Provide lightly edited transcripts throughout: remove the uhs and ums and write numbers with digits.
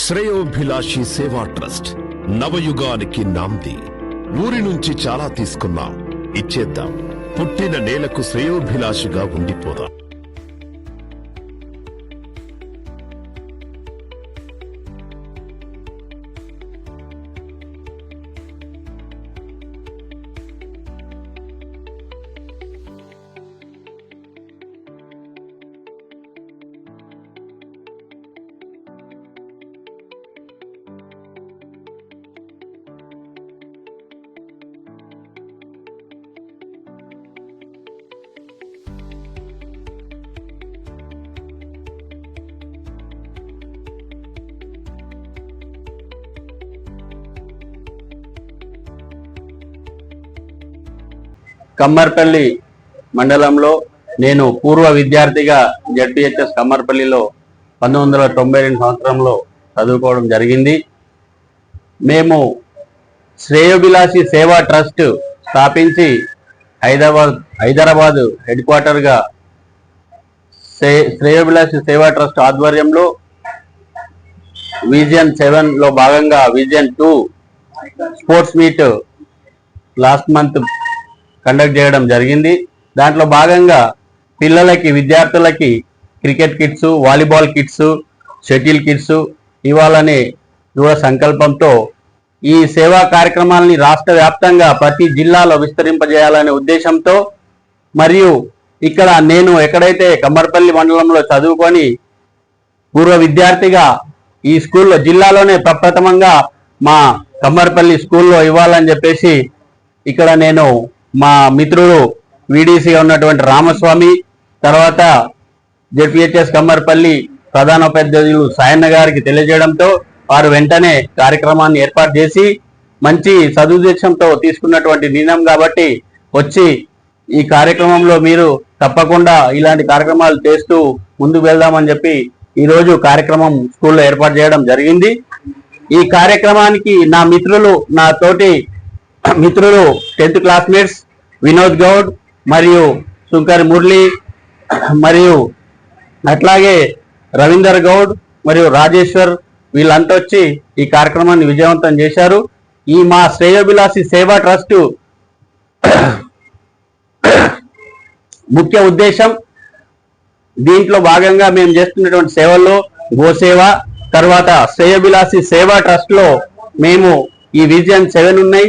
శ్రేయోభిలాషి సేవా ట్రస్ట్ నవయుగానికి నాంది. ఊరి నుంచి చాలా తీసుకున్నాం, ఇచ్చేద్దాం. పుట్టిన నేలకు శ్రేయోభిలాషిగా ఉండిపోదాం. కమ్మర్పల్లి మండలంలో నేను పూర్వ విద్యార్థిగా జడ్పీహెచ్ఎస్ కమ్మర్పల్లిలో 1992 సంవత్సరంలో చదువుకోవడం జరిగింది. మేము శ్రేయోభిలాషి సేవా ట్రస్ట్ స్థాపించి హైదరాబాద్ హెడ్ క్వార్టర్గా శ్రేయోభిలాషి సేవా ట్రస్ట్ ఆధ్వర్యంలో విజన్ 7లో భాగంగా vision 2 sports meet last month conduct చేయడం జరిగింది. దాంట్లో భాగంగా పిల్లలకి, విద్యార్థులకి cricket kits, volleyball kits, shuttle kits ఇవ్వాలనే దృఢ సంకల్పంతో ఈ సేవా కార్యక్రమాలని రాష్ట్ర వ్యాప్తంగా ప్రతి జిల్లాలో విస్తరింపజేయాలనే ఉద్దేశంతో, మరియు ఇక్కడ నేను ఎక్కడైతే కమ్మర్పల్లి మండలంలో చదువుకొని పూర్వ విద్యార్థిగా ఈ స్కూల్లో జిల్లాలోనే ప్రప్రథమంగా మా కమ్మర్పల్లి స్కూల్లో ఇవ్వాలని చెప్పేసి ఇక్కడ నేను మా మిత్రుడు వీడీసీగా ఉన్నటువంటి రామస్వామి, తర్వాత జెడ్పీహెచ్ఎస్ కమ్మర్పల్లి ప్రధానోపాధ్యాయులు సాయన్న గారికి తెలియజేయడంతో వారు వెంటనే కార్యక్రమాన్ని ఏర్పాటు చేసి మంచి సదుద్దేశంతో తీసుకున్నటువంటి నిర్ణయం కాబట్టి వచ్చి ఈ కార్యక్రమంలో మీరు తప్పకుండా ఇలాంటి కార్యక్రమాలు చేస్తూ ముందుకు వెళ్దామని చెప్పి ఈరోజు కార్యక్రమం స్కూల్లో ఏర్పాటు చేయడం జరిగింది. ఈ కార్యక్రమానికి నా మిత్రులు, నా తోటి మిత్రులు 10th క్లాస్మేట్స్ వినోద్ గౌడ్ మరియు సుంకరి మురళి మరియు అట్లాగే రవీందర్ గౌడ్ మరియు రాజేశ్వర్ వీళ్ళంతా వచ్చి ఈ కార్యక్రమాన్ని విజయవంతం చేశారు. ఈ మా శ్రేయోభిలాషి సేవా ట్రస్ట్ ముఖ్య ఉద్దేశం, దీంట్లో భాగంగా మేము చేస్తున్నటువంటి సేవల్లో గోసేవ, తర్వాత శ్రేయోభిలాషి సేవా ట్రస్ట్ లో మేము ఈ విజన్ 7 ఉన్నాయి.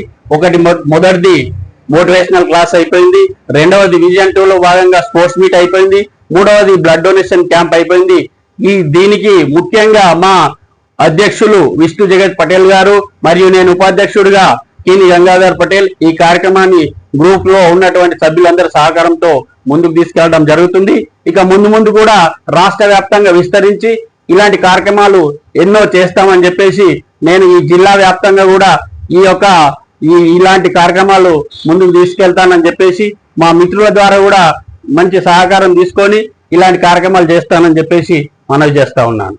మొదటిది మోటివేషనల్ క్లాస్ అయిపోయింది, రెండవది విజన్ 2లో భాగంగా స్పోర్ట్స్ మీట్ అయిపోయింది, మూడవది బ్లడ్ డొనేషన్ క్యాంప్ అయిపోయింది. దీనికి ముఖ్యంగా మా అధ్యక్షులు విష్ణు జగత్ పటేల్ గారు మరియు నేను ఉపాధ్యక్షుడిగా కీని గంగాధర్ పటేల్ ఈ కార్యక్రమాన్ని గ్రూప్ లో ఉన్నటువంటి సభ్యులందరి సహకారంతో ముందుకు తీసుకెళ్లడం జరుగుతుంది. ఇక ముందు కూడా రాష్ట్ర వ్యాప్తంగా విస్తరించి ఇలాంటి కార్యక్రమాలు ఎన్నో చేస్తామని చెప్పేసి నేను ఈ జిల్లా వ్యాప్తంగా కూడా ఇలాంటి కార్యక్రమాలు ముందుకు తీసుకెళ్తానని చెప్పేసి మా మిత్రుల ద్వారా కూడా మంచి సహకారం తీసుకొని ఇలాంటి కార్యక్రమాలు చేస్తానని చెప్పేసి మనవి చేస్తా ఉన్నాను.